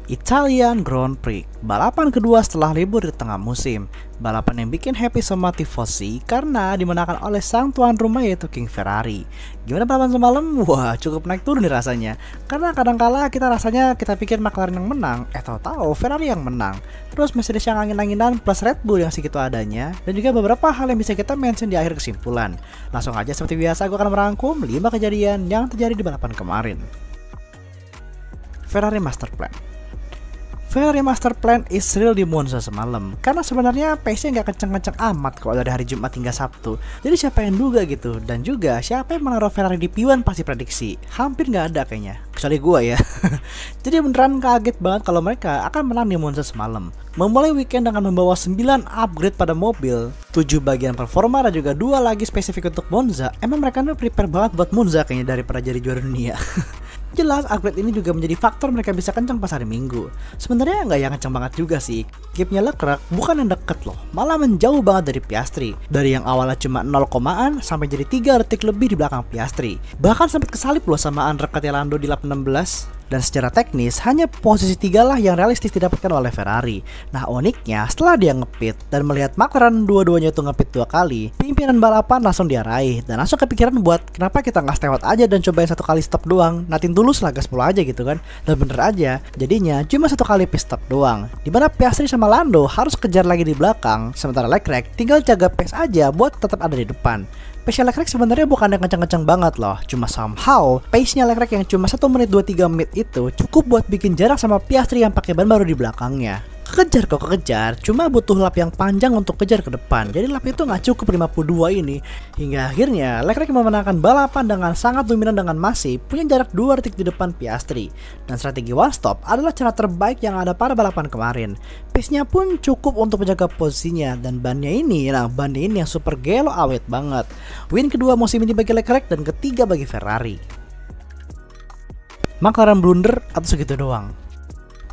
Italian Grand Prix, balapan kedua setelah libur di tengah musim. Balapan yang bikin happy semua tifosi karena dimenangkan oleh sang tuan rumah yaitu King Ferrari. Gimana balapan semalam? Wah, cukup naik turun nih rasanya. Karena kadangkala kita pikir McLaren yang menang, tahu-tahu Ferrari yang menang. Terus Mercedes yang angin-anginan plus Red Bull yang segitu adanya, dan juga beberapa hal yang bisa kita mention di akhir kesimpulan. Langsung aja seperti biasa gue akan merangkum 5 kejadian yang terjadi di balapan kemarin. Ferrari Master Plan. Ferrari Master Plan is real di Monza semalam. Karena sebenarnya pace-nya nggak kenceng-kenceng amat kalau dari hari Jumat hingga Sabtu. Jadi siapa yang duga gitu? Dan juga siapa yang menaruh Ferrari di P1 pasti prediksi. Hampir nggak ada kayaknya. Kecuali gua ya. Jadi beneran kaget banget kalau mereka akan menang di Monza semalam. Memulai weekend dengan membawa 9 upgrade pada mobil, 7 bagian performa dan juga 2 lagi spesifik untuk Monza. Emang mereka tuh prepare banget buat Monza kayaknya daripada jadi juara dunia. Jelas upgrade ini juga menjadi faktor mereka bisa kencang pas hari Minggu. Sebenarnya nggak yang kencang banget juga sih. Gapnya Leclerc bukan yang deket loh, malah menjauh banget dari Piastri. Dari yang awalnya cuma 0,an sampai jadi 3 detik lebih di belakang Piastri. Bahkan sempat kesalip loh sama Andrea Lando di lap 16. Dan secara teknis, hanya posisi 3 lah yang realistis didapatkan oleh Ferrari. Nah uniknya, setelah dia ngepit dan melihat McLaren dua-duanya itu ngepit 2 kali, pimpinan balapan langsung dia raih dan langsung kepikiran buat kenapa kita nggak stewat aja dan cobain 1 kali stop doang, natin tulus lah gas 10 aja gitu kan. Dan bener aja, jadinya cuma 1 kali pit stop doang, dimana Piastri sama Lando harus kejar lagi di belakang, sementara Leclerc tinggal jaga pace aja buat tetap ada di depan. Pace Leclerc sebenarnya bukan yang kencang-kencang banget loh, cuma somehow pace-nya Leclerc yang cuma 1 menit 23 menit itu cukup buat bikin jarak sama Piastri yang pakai ban baru di belakangnya. Kekejar, cuma butuh lap yang panjang untuk kejar ke depan. Jadi lap itu nggak cukup 52 ini. Hingga akhirnya Leclerc memenangkan balapan dengan sangat dominan dengan masih punya jarak 2 detik di depan Piastri. Dan strategi one stop adalah cara terbaik yang ada pada balapan kemarin. Pace-nya pun cukup untuk menjaga posisinya dan bannya ini yang super gelo awet banget. Win kedua musim ini bagi Leclerc dan ketiga bagi Ferrari. McLaren blunder atau segitu doang?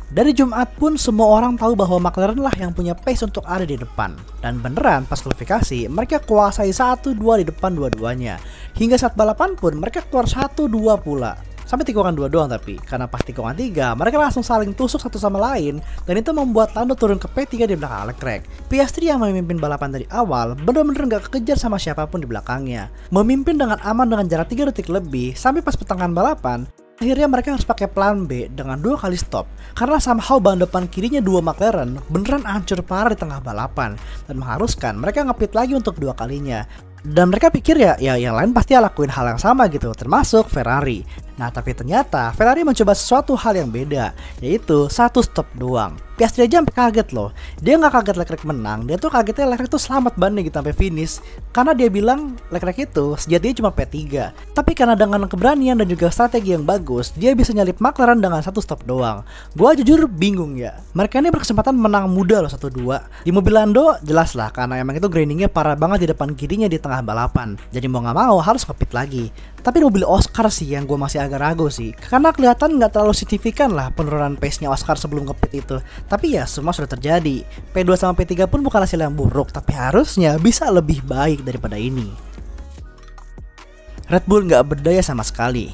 Dari Jumat pun semua orang tahu bahwa McLaren lah yang punya pace untuk ada di depan. Dan beneran pas kualifikasi mereka kuasai 1-2 di depan dua-duanya. Hingga saat balapan pun mereka keluar 1-2 pula. Sampai tikungan 2 doang tapi, karena pas tikungan 3 mereka langsung saling tusuk satu sama lain. Dan itu membuat Lando turun ke P3 di belakang Leclerc. Piastri yang memimpin balapan dari awal bener-bener gak kekejar sama siapapun di belakangnya. Memimpin dengan aman dengan jarak 3 detik lebih sampai pas pertengahan balapan. Akhirnya mereka harus pakai plan B dengan 2 kali stop karena somehow ban depan kirinya 2 McLaren beneran hancur parah di tengah balapan dan mengharuskan mereka ngepit lagi untuk 2 kalinya. Dan mereka pikir ya yang lain pasti lakuin hal yang sama gitu, termasuk Ferrari. Nah tapi ternyata Ferrari mencoba sesuatu hal yang beda, yaitu 1 stop doang. Piastri aja sampai kaget loh. Dia nggak kaget Leclerc menang, dia tuh kagetnya Leclerc tuh selamat bannya gitu sampai finish. Karena dia bilang Leclerc itu sejatinya cuma P3. Tapi karena dengan keberanian dan juga strategi yang bagus, dia bisa nyalip McLaren dengan 1 stop doang. Gua jujur bingung ya. Mereka ini berkesempatan menang muda loh 1-2. Di mobil Lando jelas lah karena emang itu grindingnya parah banget di depan kirinya di tengah balapan. Jadi mau nggak mau harus ngepit lagi. Tapi mobil Oscar sih yang gue masih agak ragu sih. Karena kelihatan nggak terlalu signifikan lah penurunan pace-nya Oscar sebelum ngepit itu. Tapi ya semua sudah terjadi. P2 sama P3 pun bukan hasil yang buruk, tapi harusnya bisa lebih baik daripada ini. Red Bull nggak berdaya sama sekali.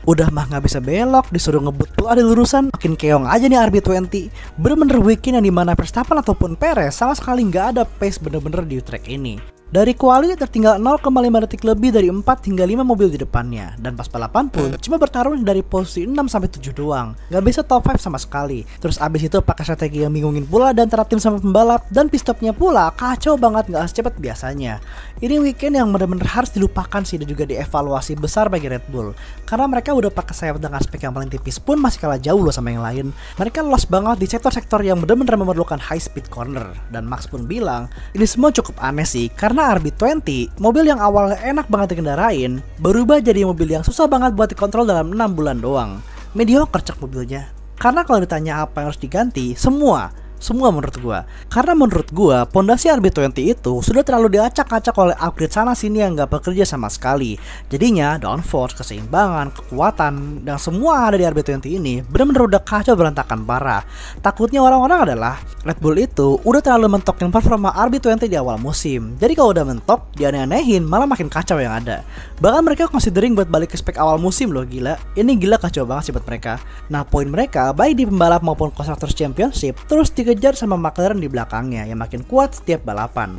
Udah mah nggak bisa belok, disuruh ngebut pula di lurusan, makin keong aja nih RB20. Bener-bener weekend yang dimana Verstappen ataupun Perez sama sekali nggak ada pace bener-bener di track ini. Dari quali tertinggal 0,5 detik lebih dari 4 hingga 5 mobil di depannya. Dan pas balapan pun cuma bertarung dari posisi 6-7 doang. Gak bisa top 5 sama sekali. Terus abis itu pakai strategi yang bingungin pula dan terapin sama pembalap. Dan pit stopnya pula kacau banget, gak secepat biasanya. Ini weekend yang bener-bener harus dilupakan sih dan juga dievaluasi besar bagi Red Bull. Karena mereka udah pakai sayap dengan spek yang paling tipis pun masih kalah jauh loh sama yang lain. Mereka lost banget di sektor-sektor yang bener-bener memerlukan high speed corner. Dan Max pun bilang ini semua cukup aneh sih karena RB20, mobil yang awalnya enak banget dikendarain, berubah jadi mobil yang susah banget buat dikontrol dalam 6 bulan doang. Mediocre cek mobilnya. Karena kalau ditanya apa yang harus diganti, semua. Semua menurut gua. Karena menurut gua, pondasi RB20 itu sudah terlalu diacak-acak oleh upgrade sana sini yang gak bekerja sama sekali. Jadinya downforce, keseimbangan, kekuatan, dan semua ada di RB20 ini benar-benar udah kacau berantakan parah. Takutnya orang-orang adalah Red Bull itu udah terlalu mentokin performa RB20 di awal musim. Jadi kalau udah mentok, dianeh-anehin malah makin kacau yang ada. Bahkan mereka considering buat balik ke spek awal musim loh, gila. Ini gila kacau banget sih buat mereka. Nah, poin mereka baik di pembalap maupun Constructors Championship terus dikejar sama McLaren di belakangnya yang makin kuat setiap balapan.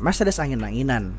Mercedes angin-anginan.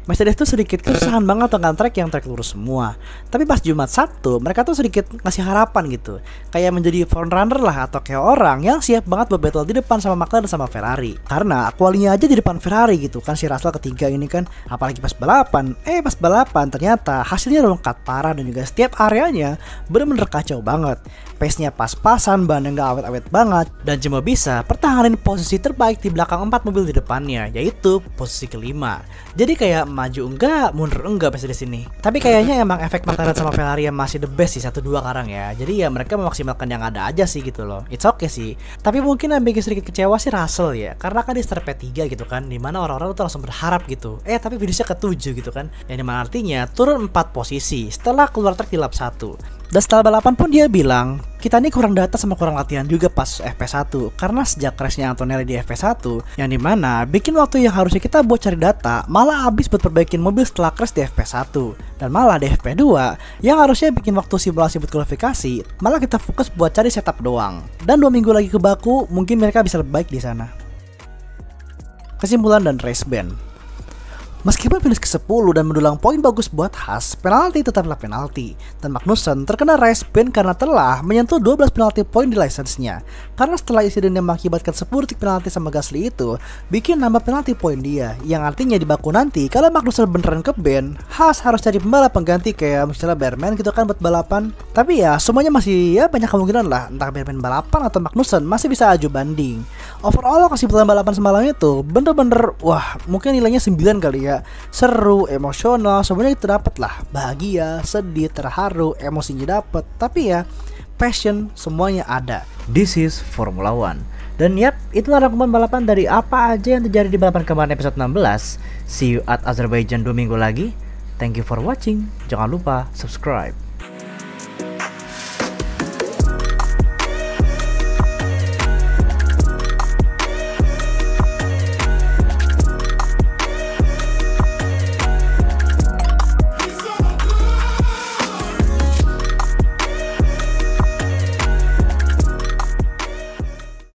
Mercedes tuh sedikit kesusahan banget dengan track yang track lurus semua. Tapi pas Jumat Sabtu, mereka tuh sedikit ngasih harapan gitu. Kayak menjadi frontrunner lah, atau kayak orang yang siap banget buat battle di depan sama McLaren sama Ferrari. Karena qualinya aja di depan Ferrari gitu kan, si Russell ketiga ini kan. Apalagi pas balapan, pas balapan ternyata hasilnya lengkap parah dan juga setiap areanya bener-bener kacau banget. Pace-nya pas-pasan, bannya gak awet-awet banget, dan cuma bisa pertahanin posisi terbaik di belakang 4 mobil di depannya, yaitu posisi kelima. Jadi kayak maju enggak, mundur enggak pas di sini. Tapi kayaknya emang efek McLaren sama Ferrari yang masih the best sih 1-2 sekarang ya. Jadi ya mereka memaksimalkan yang ada aja sih gitu loh. It's okay sih. Tapi mungkin yang bikin sedikit kecewa sih Russell ya. Karena kan di start P3 gitu kan, dimana orang-orang tuh langsung berharap gitu. Tapi finishnya ke-7 gitu kan. Yang dimana artinya turun 4 posisi setelah keluar track di lap 1. Dan setelah balapan pun dia bilang, kita ini kurang data sama kurang latihan juga pas FP1. Karena sejak crashnya Antonelli di FP1, yang dimana bikin waktu yang harusnya kita buat cari data malah habis buat perbaikin mobil setelah crash di FP1. Dan malah di FP2, yang harusnya bikin waktu simulasi buat kualifikasi, malah kita fokus buat cari setup doang. Dan 2 minggu lagi ke Baku, mungkin mereka bisa lebih baik di sana. Kesimpulan dan race ban. Meskipun finish ke-10 dan mendulang poin bagus buat Haas, penalti tetaplah penalti. Dan Magnussen terkena race ban karena telah menyentuh 12 penalti poin di license-nya. Karena setelah insiden yang mengakibatkan 10 detik penalti sama Gasly itu, bikin nambah penalti poin dia. Yang artinya di Baku nanti, kalau Magnussen beneran ke ban, Haas harus cari pembalap pengganti kayak misalnya Berman gitu kan buat balapan. Tapi ya, semuanya masih banyak kemungkinan lah. Entah Berman balapan atau Magnussen masih bisa aju banding. Overall, kesimpulan balapan semalam itu bener-bener, wah mungkin nilainya 9 kali ya. Seru, emosional, semuanya itu dapat lah. Bahagia, sedih, terharu, emosinya dapat. Tapi ya, passion semuanya ada. This is Formula One. Dan yap, itulah rangkuman balapan dari apa aja yang terjadi di balapan kemarin episode 16. See you at Azerbaijan 2 minggu lagi. Thank you for watching. Jangan lupa subscribe.